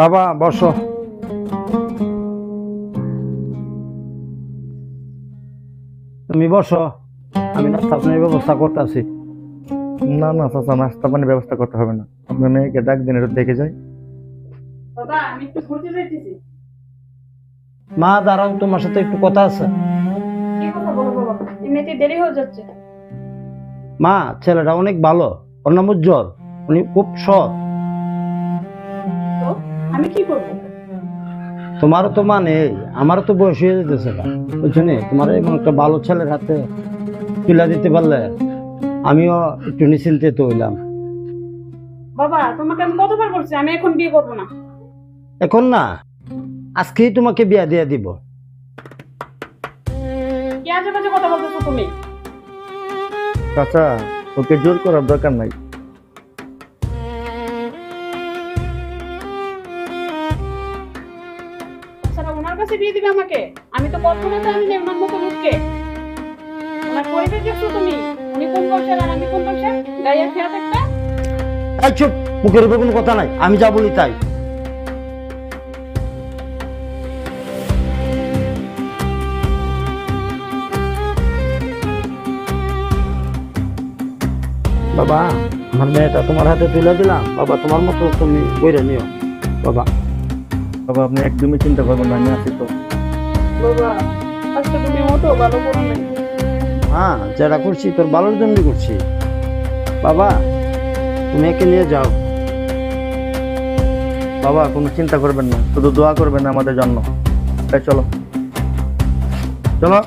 বাবা বসো। তুমি বসো, আমি নাস্তা পানির ব্যবস্থা করতেছি। না না চাচা, নাস্তা পানির ব্যবস্থা করতে হবে না, আপনার মেয়েকে ডাক দিন, একটু দেখে যাই। বাবা আমি একটু ঘুরতে যাইতেছি। মা দাঁড়াও, তোমার সাথে একটু কথা আছে। কি কথা বলো বাবা, এমনিতে দেরি হয়ে যাচ্ছে। মা ছেলেটা অনেক ভালো, ওর নাম উজ্জ্বল, উনি খুব সৎ। তো আমি কি করবো? তোমারও তো মানে আমারও তো বয়স হয়ে যেতেছে না, বুঝছো নি? তোমার এমন একটা ভালো ছেলের হাতে তুলে দিতে পারলে আমিও একটু নিশ্চিন্তিত হইলাম। বাবা তোমাকে আমি কতবার বলছি আমি এখন বিয়ে করবো না। এখন না, আজকেই তোমাকে বিয়া দিয়ে দিব। কি আজে বাজে কথা বলতেছো তুমি? চাচা, ওকে জোর করার দরকার নাই। তাছাড়া ওনার কাছে বিয়ে দিবে আমাকে? আমি তো কখনো চাইনি যে ওনার মতো লোককে। ওনার পরিবেশ দেখছো তুমি? উনি কোন বয়সের আর আমি কোন বয়সের? গায়ে খেয়াল একটা। এই চুপ, মুখের উপর কোনো কথা নাই, আমি যা বলি তাই। বাবা আমার মেয়েটা তোমার হাতে তুলে দিলাম, বাবা তোমার মতো তুমি বইরে নিও বাবা। বাবা আপনি একদমই চিন্তা করবেন না, আমি আছি তো। বাবা আজকে তুমি ওঠো, ভালো করো নাই। হ্যাঁ, যেটা করছি তোর ভালোর জন্য করছি। বাবা তুমি একে নিয়ে যাও। বাবা কোনো চিন্তা করবেন না, শুধু দোয়া করবেন আমাদের জন্য। তাই চলো চলো।